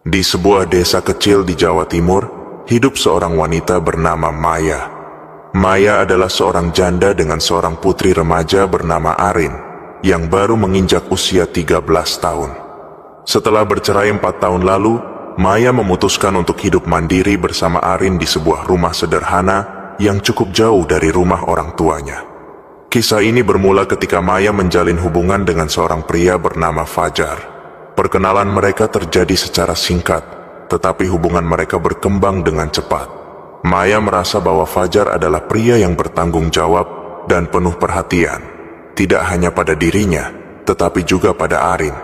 Di sebuah desa kecil di Jawa Timur, hidup seorang wanita bernama Maya. Maya adalah seorang janda dengan seorang putri remaja bernama Arin, yang baru menginjak usia 13 tahun. Setelah bercerai 4 tahun lalu, Maya memutuskan untuk hidup mandiri bersama Arin di sebuah rumah sederhana yang cukup jauh dari rumah orang tuanya. Kisah ini bermula ketika Maya menjalin hubungan dengan seorang pria bernama Fajar. Perkenalan mereka terjadi secara singkat, tetapi hubungan mereka berkembang dengan cepat. Maya merasa bahwa Fajar adalah pria yang bertanggung jawab dan penuh perhatian, tidak hanya pada dirinya, tetapi juga pada Arin.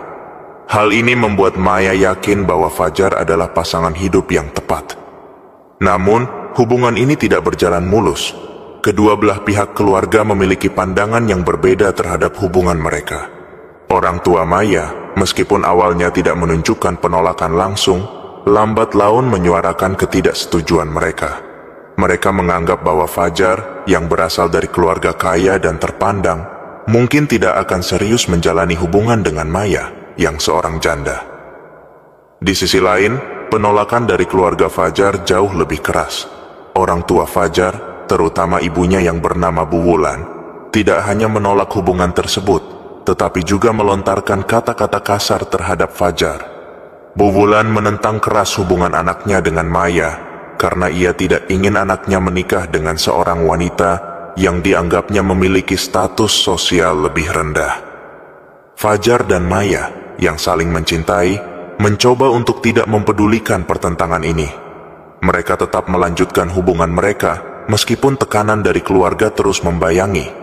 Hal ini membuat Maya yakin bahwa Fajar adalah pasangan hidup yang tepat. Namun, hubungan ini tidak berjalan mulus. Kedua belah pihak keluarga memiliki pandangan yang berbeda terhadap hubungan mereka. Orang tua Maya, meskipun awalnya tidak menunjukkan penolakan langsung, lambat laun menyuarakan ketidaksetujuan mereka. Mereka menganggap bahwa Fajar, yang berasal dari keluarga kaya dan terpandang, mungkin tidak akan serius menjalani hubungan dengan Maya, yang seorang janda. Di sisi lain, penolakan dari keluarga Fajar jauh lebih keras. Orang tua Fajar, terutama ibunya yang bernama Bu Wulan, tidak hanya menolak hubungan tersebut, tetapi juga melontarkan kata-kata kasar terhadap Fajar. Bu Wulan menentang keras hubungan anaknya dengan Maya, karena ia tidak ingin anaknya menikah dengan seorang wanita yang dianggapnya memiliki status sosial lebih rendah. Fajar dan Maya, yang saling mencintai, mencoba untuk tidak mempedulikan pertentangan ini. Mereka tetap melanjutkan hubungan mereka, meskipun tekanan dari keluarga terus membayangi.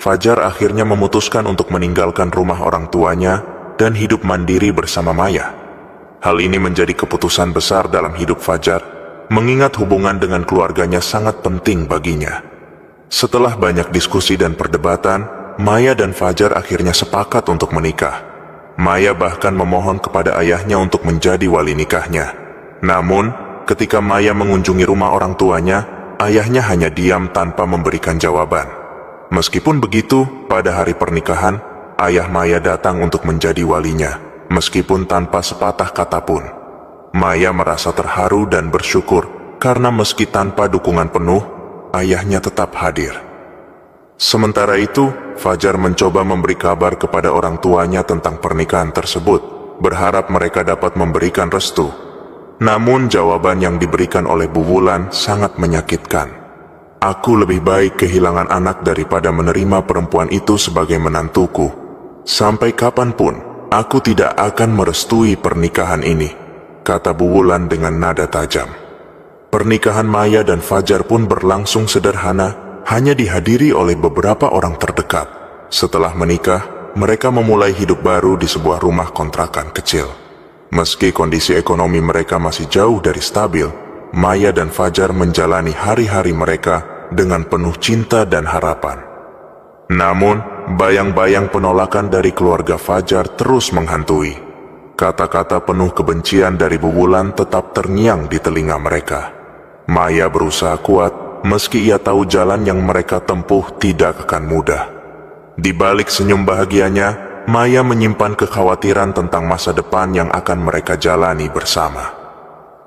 Fajar akhirnya memutuskan untuk meninggalkan rumah orang tuanya dan hidup mandiri bersama Maya. Hal ini menjadi keputusan besar dalam hidup Fajar, mengingat hubungan dengan keluarganya sangat penting baginya. Setelah banyak diskusi dan perdebatan, Maya dan Fajar akhirnya sepakat untuk menikah. Maya bahkan memohon kepada ayahnya untuk menjadi wali nikahnya. Namun, ketika Maya mengunjungi rumah orang tuanya, ayahnya hanya diam tanpa memberikan jawaban. Meskipun begitu, pada hari pernikahan, ayah Maya datang untuk menjadi walinya, meskipun tanpa sepatah kata pun. Maya merasa terharu dan bersyukur, karena meski tanpa dukungan penuh, ayahnya tetap hadir. Sementara itu, Fajar mencoba memberi kabar kepada orang tuanya tentang pernikahan tersebut, berharap mereka dapat memberikan restu. Namun jawaban yang diberikan oleh Bu Wulan sangat menyakitkan. Aku lebih baik kehilangan anak daripada menerima perempuan itu sebagai menantuku. Sampai kapanpun, aku tidak akan merestui pernikahan ini, kata Bu Wulan dengan nada tajam. Pernikahan Maya dan Fajar pun berlangsung sederhana, hanya dihadiri oleh beberapa orang terdekat. Setelah menikah, mereka memulai hidup baru di sebuah rumah kontrakan kecil. Meski kondisi ekonomi mereka masih jauh dari stabil, Maya dan Fajar menjalani hari-hari mereka dengan penuh cinta dan harapan. Namun, bayang-bayang penolakan dari keluarga Fajar terus menghantui. Kata-kata penuh kebencian dari Bu Wulan tetap terngiang di telinga mereka. Maya berusaha kuat, meski ia tahu jalan yang mereka tempuh tidak akan mudah. Di balik senyum bahagianya, Maya menyimpan kekhawatiran tentang masa depan yang akan mereka jalani bersama.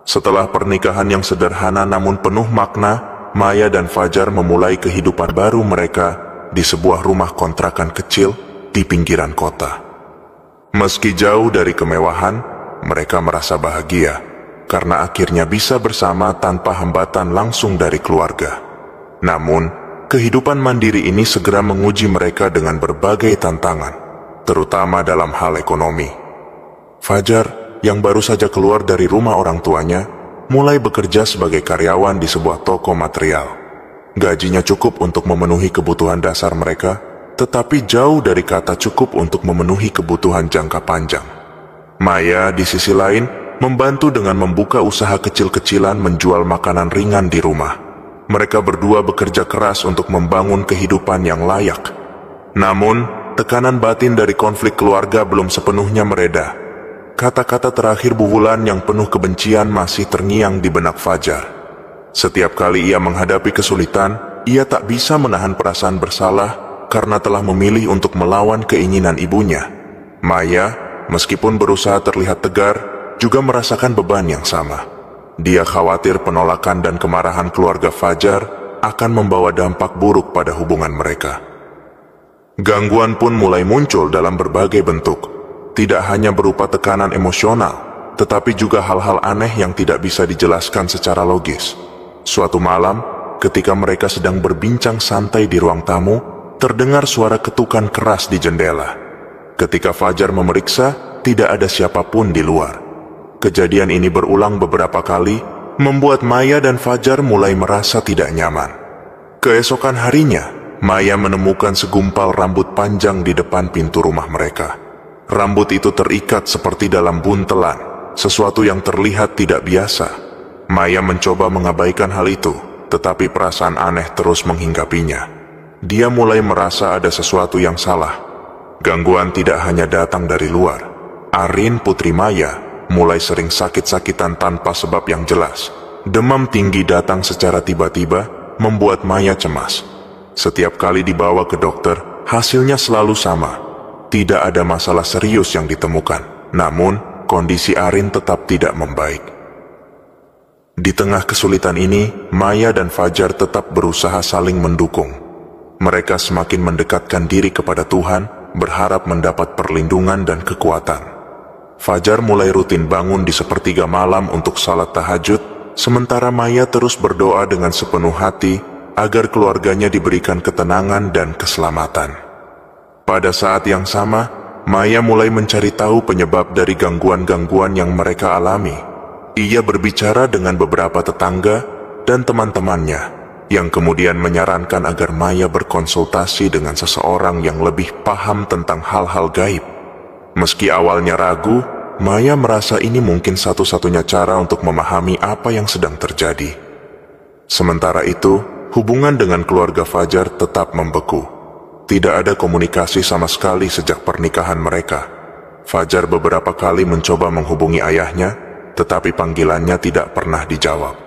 Setelah pernikahan yang sederhana namun penuh makna, Maya dan Fajar memulai kehidupan baru mereka di sebuah rumah kontrakan kecil di pinggiran kota. Meski jauh dari kemewahan, mereka merasa bahagia karena akhirnya bisa bersama tanpa hambatan langsung dari keluarga. Namun, kehidupan mandiri ini segera menguji mereka dengan berbagai tantangan, terutama dalam hal ekonomi. Fajar, yang baru saja keluar dari rumah orang tuanya, mulai bekerja sebagai karyawan di sebuah toko material. Gajinya cukup untuk memenuhi kebutuhan dasar mereka, tetapi jauh dari kata cukup untuk memenuhi kebutuhan jangka panjang. Maya, di sisi lain, membantu dengan membuka usaha kecil-kecilan menjual makanan ringan di rumah. Mereka berdua bekerja keras untuk membangun kehidupan yang layak. Namun, tekanan batin dari konflik keluarga belum sepenuhnya mereda. Kata-kata terakhir Bu Wulan yang penuh kebencian masih terngiang di benak Fajar. Setiap kali ia menghadapi kesulitan, ia tak bisa menahan perasaan bersalah karena telah memilih untuk melawan keinginan ibunya. Maya, meskipun berusaha terlihat tegar, juga merasakan beban yang sama. Dia khawatir penolakan dan kemarahan keluarga Fajar akan membawa dampak buruk pada hubungan mereka. Gangguan pun mulai muncul dalam berbagai bentuk, tidak hanya berupa tekanan emosional, tetapi juga hal-hal aneh yang tidak bisa dijelaskan secara logis. Suatu malam, ketika mereka sedang berbincang santai di ruang tamu, terdengar suara ketukan keras di jendela. Ketika Fajar memeriksa, tidak ada siapapun di luar. Kejadian ini berulang beberapa kali, membuat Maya dan Fajar mulai merasa tidak nyaman. Keesokan harinya, Maya menemukan segumpal rambut panjang di depan pintu rumah mereka. Rambut itu terikat seperti dalam buntelan, sesuatu yang terlihat tidak biasa. Maya mencoba mengabaikan hal itu, tetapi perasaan aneh terus menghinggapinya. Dia mulai merasa ada sesuatu yang salah. Gangguan tidak hanya datang dari luar. Arin, putri Maya, mulai sering sakit-sakitan tanpa sebab yang jelas. Demam tinggi datang secara tiba-tiba, membuat Maya cemas. Setiap kali dibawa ke dokter, hasilnya selalu sama. Tidak ada masalah serius yang ditemukan. Namun, kondisi Arin tetap tidak membaik. Di tengah kesulitan ini, Maya dan Fajar tetap berusaha saling mendukung. Mereka semakin mendekatkan diri kepada Tuhan, berharap mendapat perlindungan dan kekuatan. Fajar mulai rutin bangun di sepertiga malam untuk salat tahajud, sementara Maya terus berdoa dengan sepenuh hati agar keluarganya diberikan ketenangan dan keselamatan. Pada saat yang sama, Maya mulai mencari tahu penyebab dari gangguan-gangguan yang mereka alami. Ia berbicara dengan beberapa tetangga dan teman-temannya, yang kemudian menyarankan agar Maya berkonsultasi dengan seseorang yang lebih paham tentang hal-hal gaib. Meski awalnya ragu, Maya merasa ini mungkin satu-satunya cara untuk memahami apa yang sedang terjadi. Sementara itu, hubungan dengan keluarga Fajar tetap membeku. Tidak ada komunikasi sama sekali sejak pernikahan mereka. Fajar beberapa kali mencoba menghubungi ayahnya, tetapi panggilannya tidak pernah dijawab.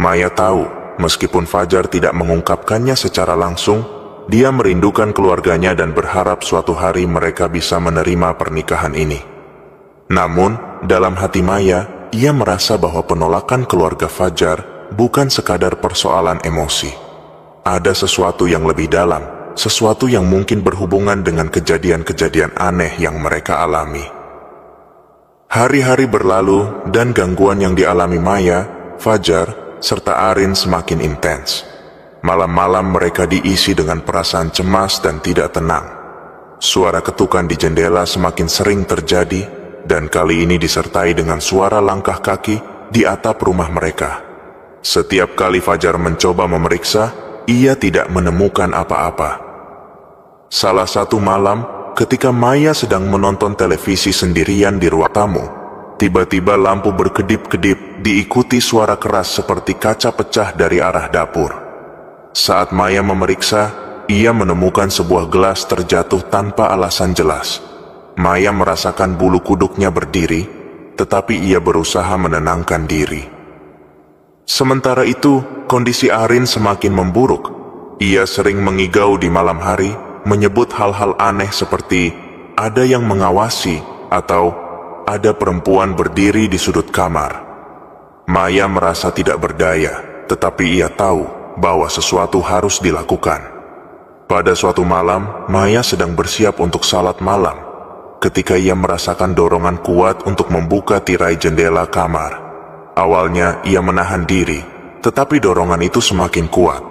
Maya tahu, meskipun Fajar tidak mengungkapkannya secara langsung, dia merindukan keluarganya dan berharap suatu hari mereka bisa menerima pernikahan ini. Namun, dalam hati Maya, ia merasa bahwa penolakan keluarga Fajar bukan sekadar persoalan emosi. Ada sesuatu yang lebih dalam, sesuatu yang mungkin berhubungan dengan kejadian-kejadian aneh yang mereka alami. Hari-hari berlalu dan gangguan yang dialami Maya, Fajar, serta Arin semakin intens. Malam-malam mereka diisi dengan perasaan cemas dan tidak tenang. Suara ketukan di jendela semakin sering terjadi, dan kali ini disertai dengan suara langkah kaki di atap rumah mereka. Setiap kali Fajar mencoba memeriksa, ia tidak menemukan apa-apa. Salah satu malam, ketika Maya sedang menonton televisi sendirian di ruang tamu, tiba-tiba lampu berkedip-kedip diikuti suara keras seperti kaca pecah dari arah dapur. Saat Maya memeriksa, ia menemukan sebuah gelas terjatuh tanpa alasan jelas. Maya merasakan bulu kuduknya berdiri, tetapi ia berusaha menenangkan diri. Sementara itu, kondisi Arin semakin memburuk. Ia sering mengigau di malam hari, menyebut hal-hal aneh seperti ada yang mengawasi atau ada perempuan berdiri di sudut kamar. Maya merasa tidak berdaya, tetapi ia tahu bahwa sesuatu harus dilakukan. Pada suatu malam, Maya sedang bersiap untuk salat malam, ketika ia merasakan dorongan kuat untuk membuka tirai jendela kamar. Awalnya ia menahan diri, tetapi dorongan itu semakin kuat.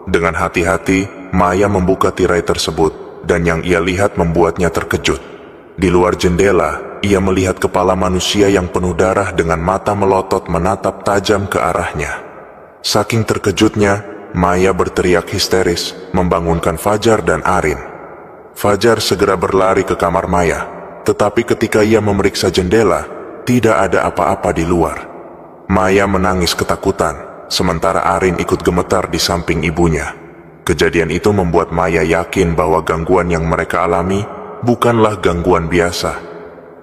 Dengan hati-hati, Maya membuka tirai tersebut, dan yang ia lihat membuatnya terkejut. Di luar jendela, ia melihat kepala manusia yang penuh darah dengan mata melotot menatap tajam ke arahnya. Saking terkejutnya, Maya berteriak histeris, membangunkan Fajar dan Arin. Fajar segera berlari ke kamar Maya, tetapi ketika ia memeriksa jendela, tidak ada apa-apa di luar. Maya menangis ketakutan, sementara Arin ikut gemetar di samping ibunya. Kejadian itu membuat Maya yakin bahwa gangguan yang mereka alami bukanlah gangguan biasa.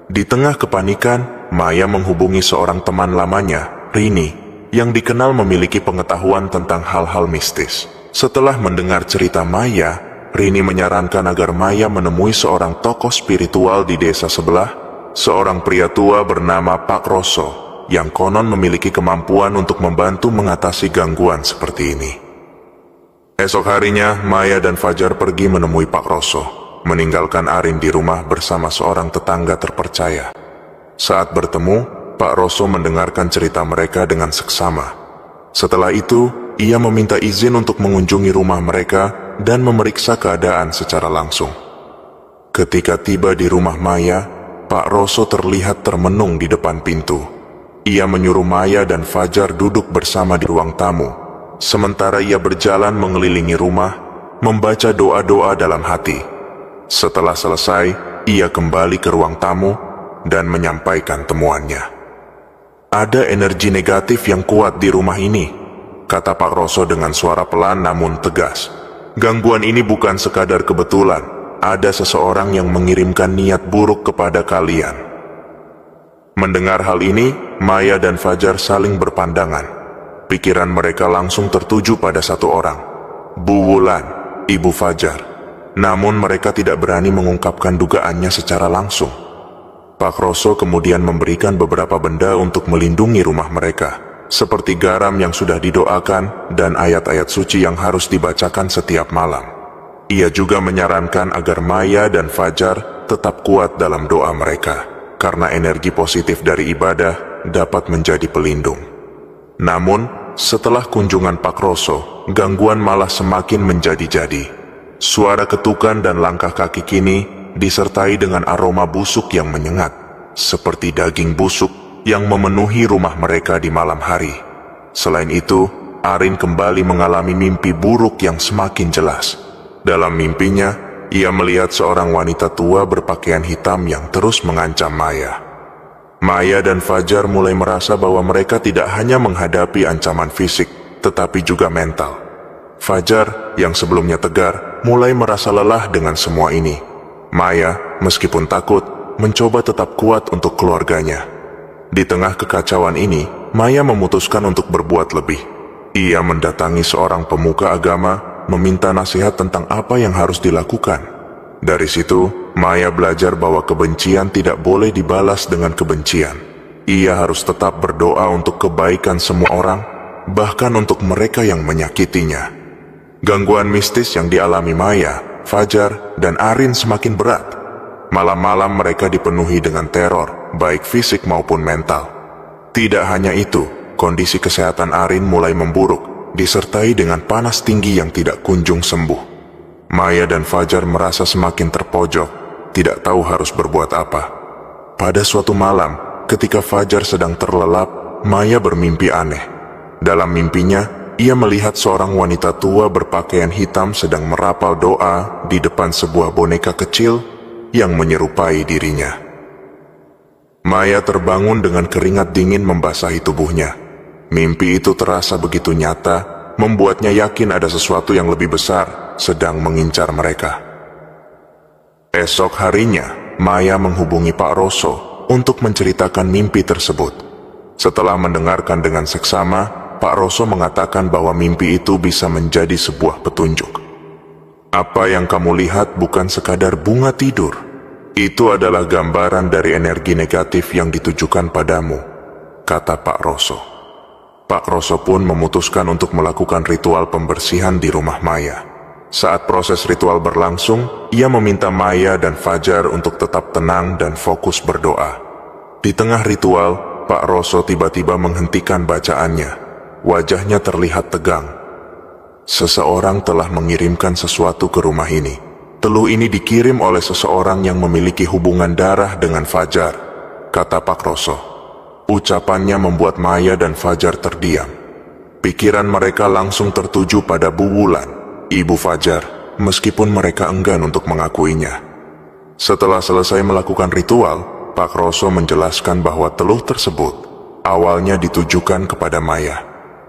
Di tengah kepanikan, Maya menghubungi seorang teman lamanya, Rini, yang dikenal memiliki pengetahuan tentang hal-hal mistis. Setelah mendengar cerita Maya, Rini menyarankan agar Maya menemui seorang tokoh spiritual di desa sebelah seorang pria tua bernama Pak Roso, yang konon memiliki kemampuan untuk membantu mengatasi gangguan seperti ini. Esok harinya, Maya dan Fajar pergi menemui Pak Roso, meninggalkan Arin di rumah bersama seorang tetangga terpercaya. Saat bertemu, Pak Roso mendengarkan cerita mereka dengan seksama. Setelah itu, ia meminta izin untuk mengunjungi rumah mereka dan memeriksa keadaan secara langsung. Ketika tiba di rumah Maya, Pak Roso terlihat termenung di depan pintu. Ia menyuruh Maya dan Fajar duduk bersama di ruang tamu, sementara ia berjalan mengelilingi rumah, membaca doa-doa dalam hati. Setelah selesai, ia kembali ke ruang tamu dan menyampaikan temuannya. "Ada energi negatif yang kuat di rumah ini," kata Pak Roso dengan suara pelan namun tegas. "Gangguan ini bukan sekadar kebetulan. Ada seseorang yang mengirimkan niat buruk kepada kalian." Mendengar hal ini, Maya dan Fajar saling berpandangan. Pikiran mereka langsung tertuju pada satu orang, Bu Wulan, ibu Fajar. Namun mereka tidak berani mengungkapkan dugaannya secara langsung. Pak Roso kemudian memberikan beberapa benda untuk melindungi rumah mereka, seperti garam yang sudah didoakan dan ayat-ayat suci yang harus dibacakan setiap malam. Ia juga menyarankan agar Maya dan Fajar tetap kuat dalam doa mereka, karena energi positif dari ibadah dapat menjadi pelindung. Namun, setelah kunjungan Pak Roso, gangguan malah semakin menjadi-jadi. Suara ketukan dan langkah kaki kini disertai dengan aroma busuk yang menyengat, seperti daging busuk yang memenuhi rumah mereka di malam hari. Selain itu, Arin kembali mengalami mimpi buruk yang semakin jelas. Dalam mimpinya, ia melihat seorang wanita tua berpakaian hitam yang terus mengancam Maya. Maya dan Fajar mulai merasa bahwa mereka tidak hanya menghadapi ancaman fisik, tetapi juga mental. Fajar, yang sebelumnya tegar, mulai merasa lelah dengan semua ini. Maya, meskipun takut, mencoba tetap kuat untuk keluarganya. Di tengah kekacauan ini, Maya memutuskan untuk berbuat lebih. Ia mendatangi seorang pemuka agama, meminta nasihat tentang apa yang harus dilakukan. Dari situ, Maya belajar bahwa kebencian tidak boleh dibalas dengan kebencian. Ia harus tetap berdoa untuk kebaikan semua orang, bahkan untuk mereka yang menyakitinya. Gangguan mistis yang dialami Maya, Fajar, dan Arin semakin berat. Malam-malam mereka dipenuhi dengan teror, baik fisik maupun mental. Tidak hanya itu, kondisi kesehatan Arin mulai memburuk, disertai dengan panas tinggi yang tidak kunjung sembuh. Maya dan Fajar merasa semakin terpojok, tidak tahu harus berbuat apa. Pada suatu malam, ketika Fajar sedang terlelap, Maya bermimpi aneh. Dalam mimpinya, ia melihat seorang wanita tua berpakaian hitam sedang merapal doa di depan sebuah boneka kecil yang menyerupai dirinya. Maya terbangun dengan keringat dingin membasahi tubuhnya. Mimpi itu terasa begitu nyata, membuatnya yakin ada sesuatu yang lebih besar sedang mengincar mereka. Esok harinya, Maya menghubungi Pak Roso untuk menceritakan mimpi tersebut. Setelah mendengarkan dengan seksama, Pak Roso mengatakan bahwa mimpi itu bisa menjadi sebuah petunjuk. "Apa yang kamu lihat bukan sekadar bunga tidur. Itu adalah gambaran dari energi negatif yang ditujukan padamu," kata Pak Roso. Pak Roso pun memutuskan untuk melakukan ritual pembersihan di rumah Maya. Saat proses ritual berlangsung, ia meminta Maya dan Fajar untuk tetap tenang dan fokus berdoa. Di tengah ritual, Pak Roso tiba-tiba menghentikan bacaannya. Wajahnya terlihat tegang. "Seseorang telah mengirimkan sesuatu ke rumah ini. Teluh ini dikirim oleh seseorang yang memiliki hubungan darah dengan Fajar," kata Pak Roso. Ucapannya membuat Maya dan Fajar terdiam. Pikiran mereka langsung tertuju pada Bu Wulan, ibu Fajar, meskipun mereka enggan untuk mengakuinya. Setelah selesai melakukan ritual, Pak Roso menjelaskan bahwa teluh tersebut awalnya ditujukan kepada Maya.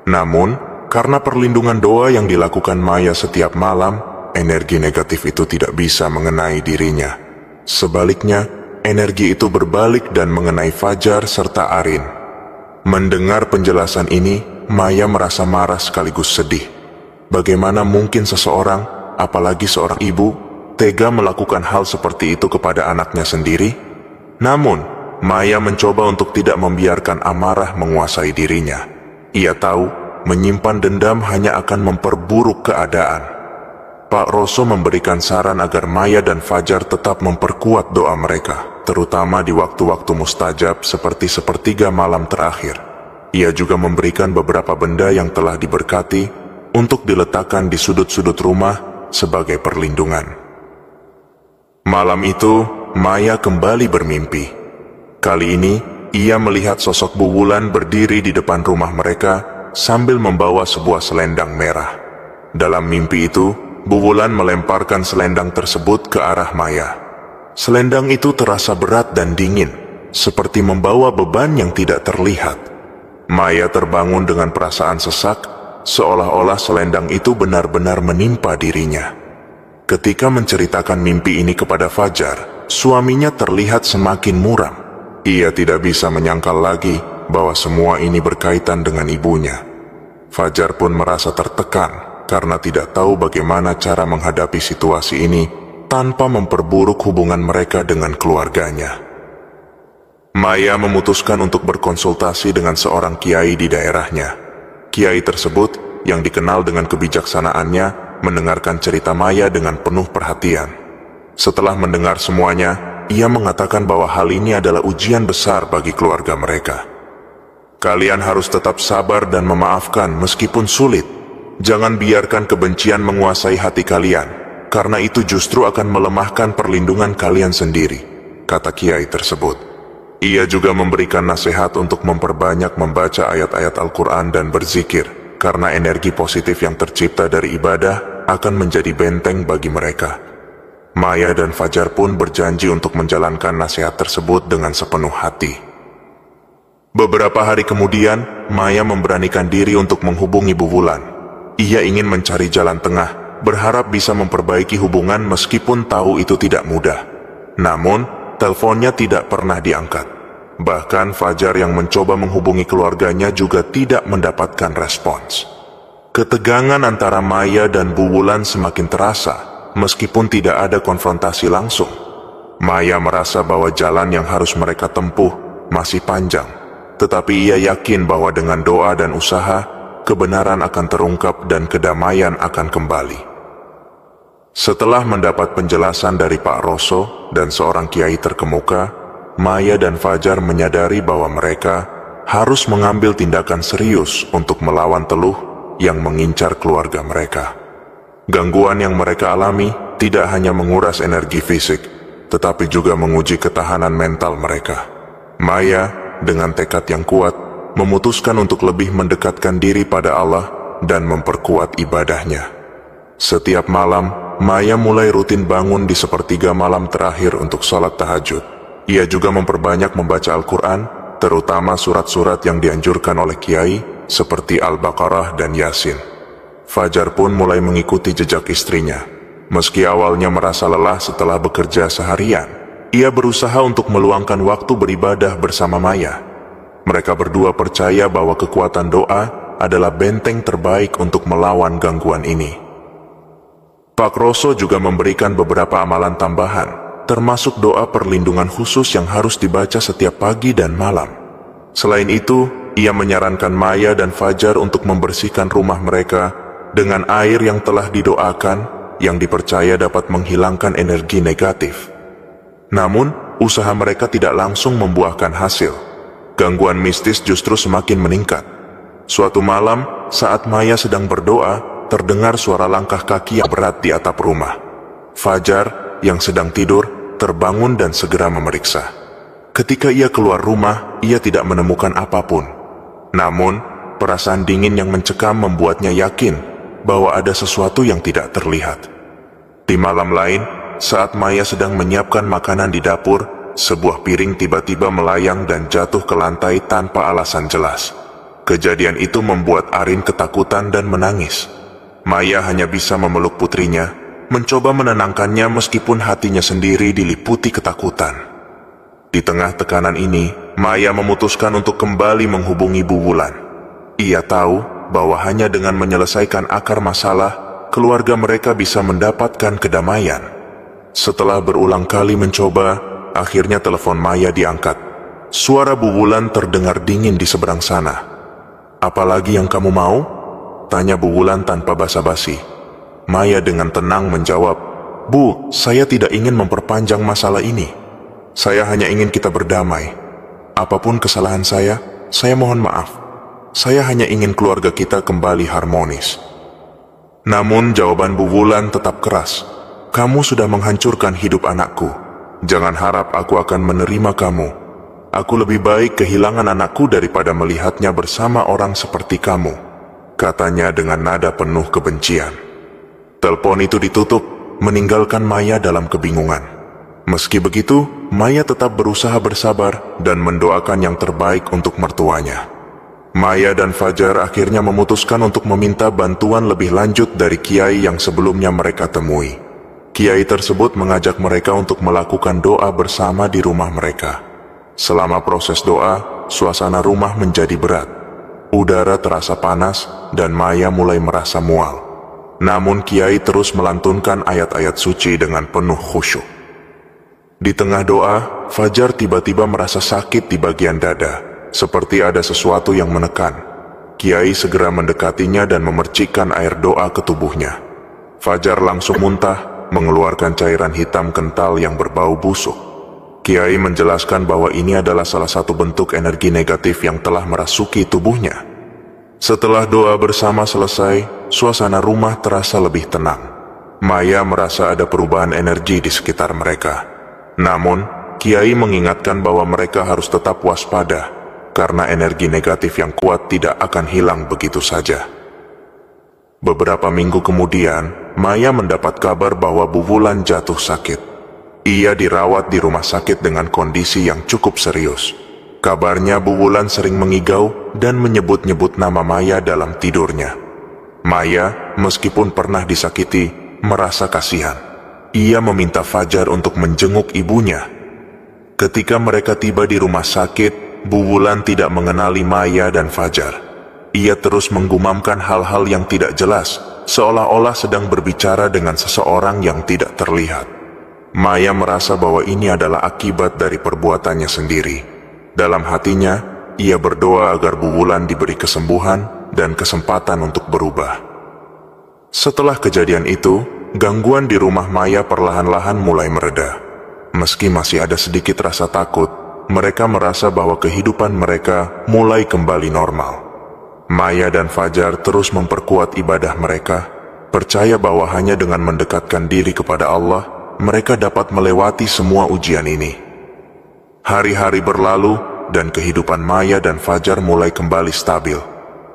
Namun, karena perlindungan doa yang dilakukan Maya setiap malam, energi negatif itu tidak bisa mengenai dirinya. Sebaliknya, energi itu berbalik dan mengenai Fajar serta Arin. Mendengar penjelasan ini, Maya merasa marah sekaligus sedih. Bagaimana mungkin seseorang, apalagi seorang ibu, tega melakukan hal seperti itu kepada anaknya sendiri? Namun, Maya mencoba untuk tidak membiarkan amarah menguasai dirinya. Ia tahu, menyimpan dendam hanya akan memperburuk keadaan. Pak Roso memberikan saran agar Maya dan Fajar tetap memperkuat doa mereka, terutama di waktu-waktu mustajab seperti sepertiga malam terakhir. Ia juga memberikan beberapa benda yang telah diberkati untuk diletakkan di sudut-sudut rumah sebagai perlindungan. Malam itu, Maya kembali bermimpi. Kali ini, ia melihat sosok Bu Wulan berdiri di depan rumah mereka sambil membawa sebuah selendang merah. Dalam mimpi itu, Bu Wulan melemparkan selendang tersebut ke arah Maya. Selendang itu terasa berat dan dingin, seperti membawa beban yang tidak terlihat. Maya terbangun dengan perasaan sesak, seolah-olah selendang itu benar-benar menimpa dirinya. Ketika menceritakan mimpi ini kepada Fajar, suaminya terlihat semakin muram. Ia tidak bisa menyangkal lagi bahwa semua ini berkaitan dengan ibunya. Fajar pun merasa tertekan karena tidak tahu bagaimana cara menghadapi situasi ini tanpa memperburuk hubungan mereka dengan keluarganya. Maya memutuskan untuk berkonsultasi dengan seorang kiai di daerahnya. Kiai tersebut, yang dikenal dengan kebijaksanaannya, mendengarkan cerita Maya dengan penuh perhatian. Setelah mendengar semuanya, ia mengatakan bahwa hal ini adalah ujian besar bagi keluarga mereka. Kalian harus tetap sabar dan memaafkan meskipun sulit. Jangan biarkan kebencian menguasai hati kalian, karena itu justru akan melemahkan perlindungan kalian sendiri, kata kiai tersebut. Ia juga memberikan nasihat untuk memperbanyak membaca ayat-ayat Al-Quran dan berzikir, karena energi positif yang tercipta dari ibadah akan menjadi benteng bagi mereka. Maya dan Fajar pun berjanji untuk menjalankan nasihat tersebut dengan sepenuh hati. Beberapa hari kemudian, Maya memberanikan diri untuk menghubungi Bu Wulan. Ia ingin mencari jalan tengah, berharap bisa memperbaiki hubungan meskipun tahu itu tidak mudah. Namun, teleponnya tidak pernah diangkat. Bahkan Fajar yang mencoba menghubungi keluarganya juga tidak mendapatkan respons. Ketegangan antara Maya dan Bu Wulan semakin terasa, meskipun tidak ada konfrontasi langsung. Maya merasa bahwa jalan yang harus mereka tempuh masih panjang, tetapi ia yakin bahwa dengan doa dan usaha, kebenaran akan terungkap dan kedamaian akan kembali. Setelah mendapat penjelasan dari Pak Roso dan seorang kiai terkemuka, Maya dan Fajar menyadari bahwa mereka harus mengambil tindakan serius untuk melawan teluh yang mengincar keluarga mereka. Gangguan yang mereka alami tidak hanya menguras energi fisik, tetapi juga menguji ketahanan mental mereka. Maya, dengan tekad yang kuat, memutuskan untuk lebih mendekatkan diri pada Allah dan memperkuat ibadahnya. Setiap malam, Maya mulai rutin bangun di sepertiga malam terakhir untuk sholat tahajud. Ia juga memperbanyak membaca Al-Quran, terutama surat-surat yang dianjurkan oleh kiai, seperti Al-Baqarah dan Yasin. Fajar pun mulai mengikuti jejak istrinya. Meski awalnya merasa lelah setelah bekerja seharian, ia berusaha untuk meluangkan waktu beribadah bersama Maya. Mereka berdua percaya bahwa kekuatan doa adalah benteng terbaik untuk melawan gangguan ini. Pak Roso juga memberikan beberapa amalan tambahan, termasuk doa perlindungan khusus yang harus dibaca setiap pagi dan malam. Selain itu, ia menyarankan Maya dan Fajar untuk membersihkan rumah mereka dengan air yang telah didoakan, yang dipercaya dapat menghilangkan energi negatif. Namun, usaha mereka tidak langsung membuahkan hasil. Gangguan mistis justru semakin meningkat. Suatu malam, saat Maya sedang berdoa, terdengar suara langkah kaki yang berat di atap rumah. Fajar, yang sedang tidur, terbangun dan segera memeriksa. Ketika ia keluar rumah, ia tidak menemukan apapun. Namun, perasaan dingin yang mencekam membuatnya yakin bahwa ada sesuatu yang tidak terlihat. Di malam lain, saat Maya sedang menyiapkan makanan di dapur, sebuah piring tiba-tiba melayang dan jatuh ke lantai tanpa alasan jelas. Kejadian itu membuat Arin ketakutan dan menangis. Maya hanya bisa memeluk putrinya, mencoba menenangkannya meskipun hatinya sendiri diliputi ketakutan. Di tengah tekanan ini, Maya memutuskan untuk kembali menghubungi Bu Wulan. Ia tahu bahwa hanya dengan menyelesaikan akar masalah, keluarga mereka bisa mendapatkan kedamaian. Setelah berulang kali mencoba, akhirnya telepon Maya diangkat. Suara Bu Wulan terdengar dingin di seberang sana. "Apalagi yang kamu mau?" tanya Bu Wulan tanpa basa-basi. Maya dengan tenang menjawab, "Bu, saya tidak ingin memperpanjang masalah ini. Saya hanya ingin kita berdamai. Apapun kesalahan saya mohon maaf. Saya hanya ingin keluarga kita kembali harmonis." Namun jawaban Bu Wulan tetap keras. "Kamu sudah menghancurkan hidup anakku. Jangan harap aku akan menerima kamu. Aku lebih baik kehilangan anakku daripada melihatnya bersama orang seperti kamu," katanya dengan nada penuh kebencian. Telepon itu ditutup, meninggalkan Maya dalam kebingungan. Meski begitu, Maya tetap berusaha bersabar dan mendoakan yang terbaik untuk mertuanya. Maya dan Fajar akhirnya memutuskan untuk meminta bantuan lebih lanjut dari kiai yang sebelumnya mereka temui. Kiai tersebut mengajak mereka untuk melakukan doa bersama di rumah mereka. Selama proses doa, suasana rumah menjadi berat. Udara terasa panas dan Maya mulai merasa mual. Namun kiai terus melantunkan ayat-ayat suci dengan penuh khusyuk. Di tengah doa, Fajar tiba-tiba merasa sakit di bagian dada, seperti ada sesuatu yang menekan. Kiai segera mendekatinya dan memercikkan air doa ke tubuhnya. Fajar langsung muntah, mengeluarkan cairan hitam kental yang berbau busuk. Kiai menjelaskan bahwa ini adalah salah satu bentuk energi negatif yang telah merasuki tubuhnya. Setelah doa bersama selesai, suasana rumah terasa lebih tenang. Maya merasa ada perubahan energi di sekitar mereka. Namun, Kiai mengingatkan bahwa mereka harus tetap waspada, karena energi negatif yang kuat tidak akan hilang begitu saja. Beberapa minggu kemudian, Maya mendapat kabar bahwa Bu Wulan jatuh sakit. Ia dirawat di rumah sakit dengan kondisi yang cukup serius. Kabarnya Bu Wulan sering mengigau dan menyebut-nyebut nama Maya dalam tidurnya. Maya, meskipun pernah disakiti, merasa kasihan. Ia meminta Fajar untuk menjenguk ibunya. Ketika mereka tiba di rumah sakit, Bu Wulan tidak mengenali Maya dan Fajar. Ia terus menggumamkan hal-hal yang tidak jelas, seolah-olah sedang berbicara dengan seseorang yang tidak terlihat. Maya merasa bahwa ini adalah akibat dari perbuatannya sendiri. Dalam hatinya, ia berdoa agar Bu Wulan diberi kesembuhan dan kesempatan untuk berubah. Setelah kejadian itu, gangguan di rumah Maya perlahan-lahan mulai mereda. Meski masih ada sedikit rasa takut, mereka merasa bahwa kehidupan mereka mulai kembali normal. Maya dan Fajar terus memperkuat ibadah mereka, percaya bahwa hanya dengan mendekatkan diri kepada Allah, mereka dapat melewati semua ujian ini. Hari-hari berlalu, dan kehidupan Maya dan Fajar mulai kembali stabil.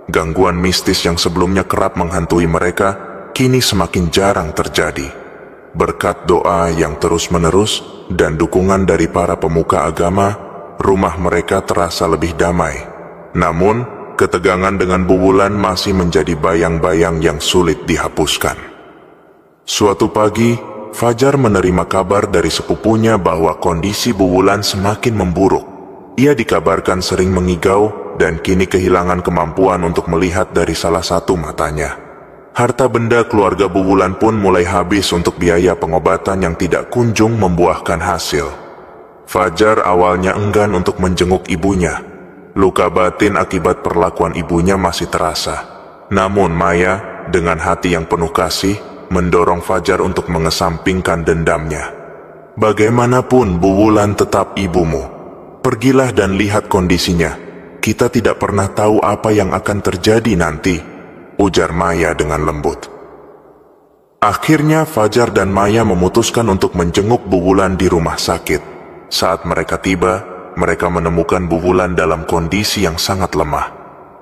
Gangguan mistis yang sebelumnya kerap menghantui mereka, kini semakin jarang terjadi. Berkat doa yang terus-menerus dan dukungan dari para pemuka agama, rumah mereka terasa lebih damai. Namun, ketegangan dengan Bu Wulan masih menjadi bayang-bayang yang sulit dihapuskan. Suatu pagi, Fajar menerima kabar dari sepupunya bahwa kondisi Bu Wulan semakin memburuk. Ia dikabarkan sering mengigau dan kini kehilangan kemampuan untuk melihat dari salah satu matanya. Harta benda keluarga Bu Wulan pun mulai habis untuk biaya pengobatan yang tidak kunjung membuahkan hasil. Fajar awalnya enggan untuk menjenguk ibunya. Luka batin akibat perlakuan ibunya masih terasa. Namun Maya, dengan hati yang penuh kasih, mendorong Fajar untuk mengesampingkan dendamnya. "Bagaimanapun Bu Wulan tetap ibumu. Pergilah dan lihat kondisinya. Kita tidak pernah tahu apa yang akan terjadi nanti," ujar Maya dengan lembut. Akhirnya Fajar dan Maya memutuskan untuk menjenguk Bu Wulan di rumah sakit. Saat mereka tiba, mereka menemukan Bu Wulan dalam kondisi yang sangat lemah.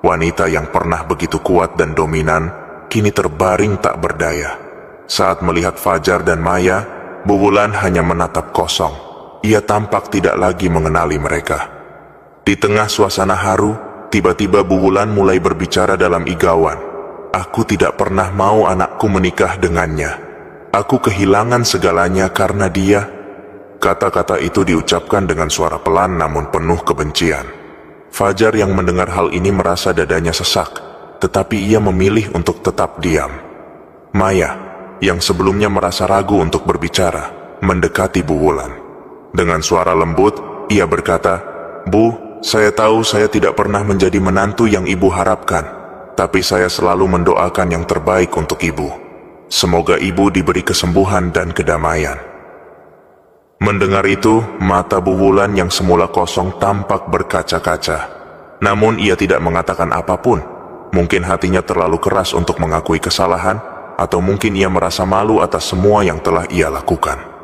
Wanita yang pernah begitu kuat dan dominan, kini terbaring tak berdaya. Saat melihat Fajar dan Maya, Bu Wulan hanya menatap kosong. Ia tampak tidak lagi mengenali mereka. Di tengah suasana haru, tiba-tiba Bu Wulan mulai berbicara dalam igauan. "Aku tidak pernah mau anakku menikah dengannya. Aku kehilangan segalanya karena dia." Kata-kata itu diucapkan dengan suara pelan namun penuh kebencian. Fajar yang mendengar hal ini merasa dadanya sesak, tetapi ia memilih untuk tetap diam. Maya, yang sebelumnya merasa ragu untuk berbicara, mendekati Bu Wulan. Dengan suara lembut, ia berkata, "Bu, saya tahu saya tidak pernah menjadi menantu yang ibu harapkan, tapi saya selalu mendoakan yang terbaik untuk ibu. Semoga ibu diberi kesembuhan dan kedamaian." Mendengar itu, mata Bu Wulan yang semula kosong tampak berkaca-kaca. Namun ia tidak mengatakan apapun. Mungkin hatinya terlalu keras untuk mengakui kesalahan, atau mungkin ia merasa malu atas semua yang telah ia lakukan.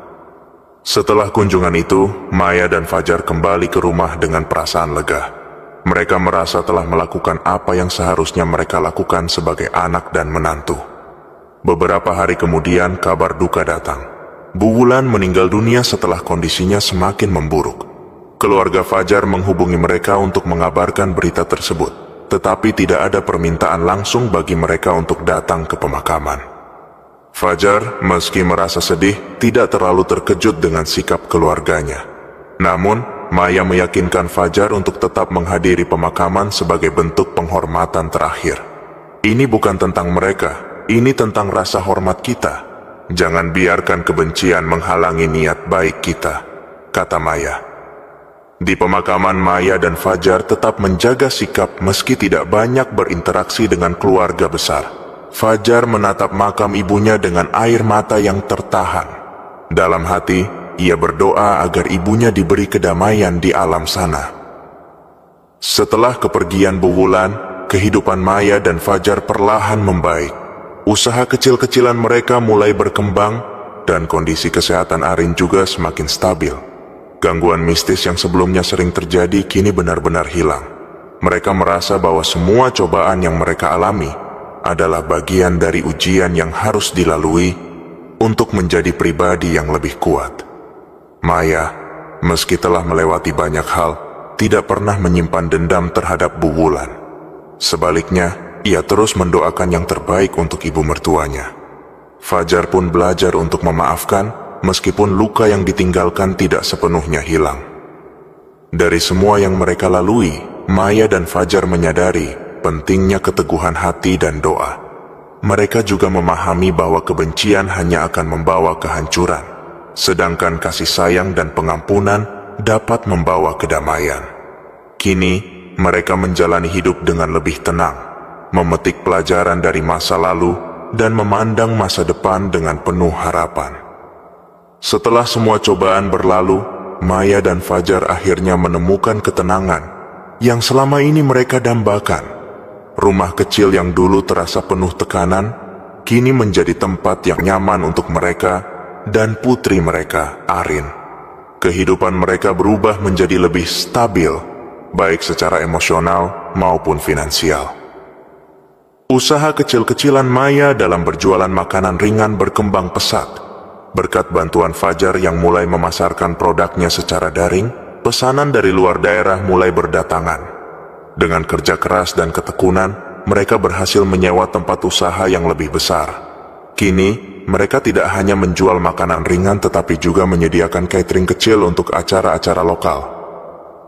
Setelah kunjungan itu, Maya dan Fajar kembali ke rumah dengan perasaan lega. Mereka merasa telah melakukan apa yang seharusnya mereka lakukan sebagai anak dan menantu. Beberapa hari kemudian, kabar duka datang. Bu Wulan meninggal dunia setelah kondisinya semakin memburuk. Keluarga Fajar menghubungi mereka untuk mengabarkan berita tersebut, tetapi tidak ada permintaan langsung bagi mereka untuk datang ke pemakaman. Fajar, meski merasa sedih, tidak terlalu terkejut dengan sikap keluarganya. Namun, Maya meyakinkan Fajar untuk tetap menghadiri pemakaman sebagai bentuk penghormatan terakhir. "Ini bukan tentang mereka, ini tentang rasa hormat kita. Jangan biarkan kebencian menghalangi niat baik kita," kata Maya. Di pemakaman, Maya dan Fajar tetap menjaga sikap meski tidak banyak berinteraksi dengan keluarga besar. Fajar menatap makam ibunya dengan air mata yang tertahan. Dalam hati, ia berdoa agar ibunya diberi kedamaian di alam sana. Setelah kepergian Bu Wulan, kehidupan Maya dan Fajar perlahan membaik. Usaha kecil-kecilan mereka mulai berkembang, dan kondisi kesehatan Arin juga semakin stabil. Gangguan mistis yang sebelumnya sering terjadi kini benar-benar hilang. Mereka merasa bahwa semua cobaan yang mereka alami adalah bagian dari ujian yang harus dilalui untuk menjadi pribadi yang lebih kuat. Maya, meski telah melewati banyak hal, tidak pernah menyimpan dendam terhadap Bu Wulan. Sebaliknya, ia terus mendoakan yang terbaik untuk ibu mertuanya. Fajar pun belajar untuk memaafkan, meskipun luka yang ditinggalkan tidak sepenuhnya hilang. Dari semua yang mereka lalui, Maya dan Fajar menyadari pentingnya keteguhan hati dan doa. Mereka juga memahami bahwa kebencian hanya akan membawa kehancuran, sedangkan kasih sayang dan pengampunan dapat membawa kedamaian. Kini, mereka menjalani hidup dengan lebih tenang, memetik pelajaran dari masa lalu, dan memandang masa depan dengan penuh harapan. Setelah semua cobaan berlalu, Maya dan Fajar akhirnya menemukan ketenangan yang selama ini mereka dambakan. Rumah kecil yang dulu terasa penuh tekanan, kini menjadi tempat yang nyaman untuk mereka dan putri mereka, Arin. Kehidupan mereka berubah menjadi lebih stabil, baik secara emosional maupun finansial. Usaha kecil-kecilan Maya dalam berjualan makanan ringan berkembang pesat. Berkat bantuan Fajar yang mulai memasarkan produknya secara daring, pesanan dari luar daerah mulai berdatangan. Dengan kerja keras dan ketekunan, mereka berhasil menyewa tempat usaha yang lebih besar. Kini, mereka tidak hanya menjual makanan ringan tetapi juga menyediakan catering kecil untuk acara-acara lokal.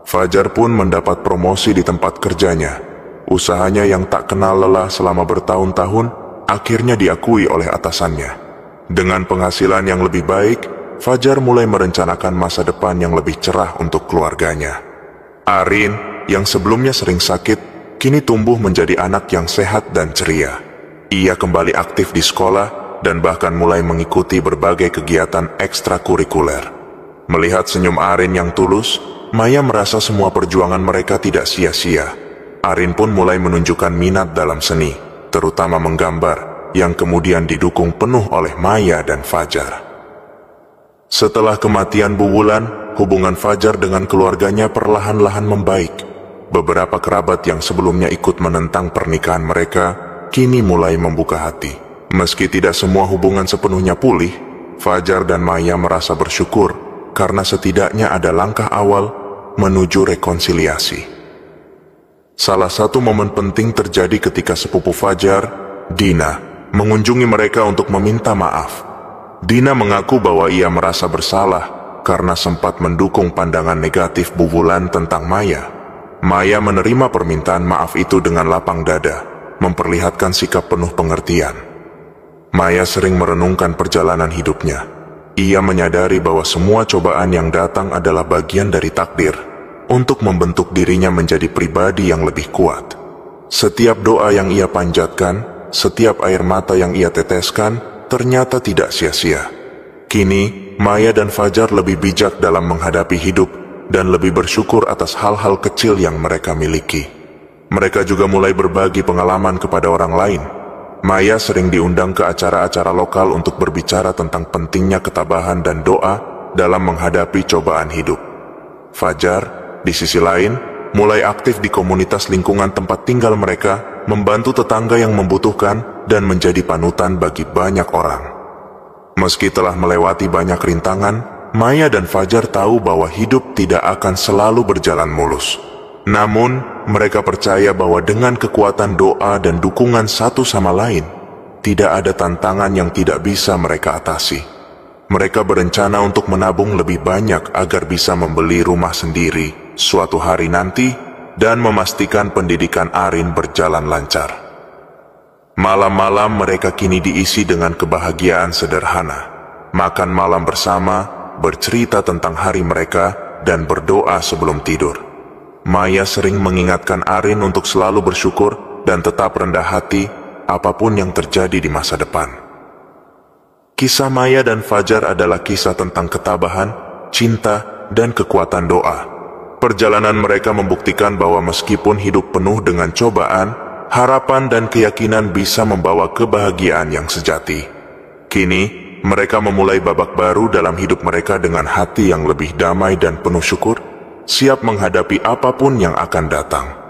Fajar pun mendapat promosi di tempat kerjanya. Usahanya yang tak kenal lelah selama bertahun-tahun, akhirnya diakui oleh atasannya. Dengan penghasilan yang lebih baik, Fajar mulai merencanakan masa depan yang lebih cerah untuk keluarganya. Arin, yang sebelumnya sering sakit, kini tumbuh menjadi anak yang sehat dan ceria. Ia kembali aktif di sekolah dan bahkan mulai mengikuti berbagai kegiatan ekstrakurikuler. Melihat senyum Arin yang tulus, Maya merasa semua perjuangan mereka tidak sia-sia. Arin pun mulai menunjukkan minat dalam seni, terutama menggambar, yang kemudian didukung penuh oleh Maya dan Fajar. Setelah kematian Bu Wulan, hubungan Fajar dengan keluarganya perlahan-lahan membaik. Beberapa kerabat yang sebelumnya ikut menentang pernikahan mereka, kini mulai membuka hati. Meski tidak semua hubungan sepenuhnya pulih, Fajar dan Maya merasa bersyukur karena setidaknya ada langkah awal menuju rekonsiliasi. Salah satu momen penting terjadi ketika sepupu Fajar, Dina, mengunjungi mereka untuk meminta maaf. Dina mengaku bahwa ia merasa bersalah karena sempat mendukung pandangan negatif Bu Wulan tentang Maya. Maya menerima permintaan maaf itu dengan lapang dada, memperlihatkan sikap penuh pengertian. Maya sering merenungkan perjalanan hidupnya. Ia menyadari bahwa semua cobaan yang datang adalah bagian dari takdir untuk membentuk dirinya menjadi pribadi yang lebih kuat. Setiap doa yang ia panjatkan, setiap air mata yang ia teteskan, ternyata tidak sia-sia. Kini, Maya dan Fajar lebih bijak dalam menghadapi hidup dan lebih bersyukur atas hal-hal kecil yang mereka miliki. Mereka juga mulai berbagi pengalaman kepada orang lain. Maya sering diundang ke acara-acara lokal untuk berbicara tentang pentingnya ketabahan dan doa dalam menghadapi cobaan hidup. Fajar, di sisi lain, mulai aktif di komunitas lingkungan tempat tinggal mereka, membantu tetangga yang membutuhkan dan menjadi panutan bagi banyak orang. Meski telah melewati banyak rintangan, Maya dan Fajar tahu bahwa hidup tidak akan selalu berjalan mulus. Namun, mereka percaya bahwa dengan kekuatan doa dan dukungan satu sama lain, tidak ada tantangan yang tidak bisa mereka atasi. Mereka berencana untuk menabung lebih banyak agar bisa membeli rumah sendiri suatu hari nanti dan memastikan pendidikan Arin berjalan lancar. Malam-malam mereka kini diisi dengan kebahagiaan sederhana. Makan malam bersama, bercerita tentang hari mereka, dan berdoa sebelum tidur. Maya sering mengingatkan Arin untuk selalu bersyukur dan tetap rendah hati apapun yang terjadi di masa depan. Kisah Maya dan Fajar adalah kisah tentang ketabahan, cinta, dan kekuatan doa. Perjalanan mereka membuktikan bahwa meskipun hidup penuh dengan cobaan, harapan dan keyakinan bisa membawa kebahagiaan yang sejati. Kini, mereka memulai babak baru dalam hidup mereka dengan hati yang lebih damai dan penuh syukur, siap menghadapi apapun yang akan datang.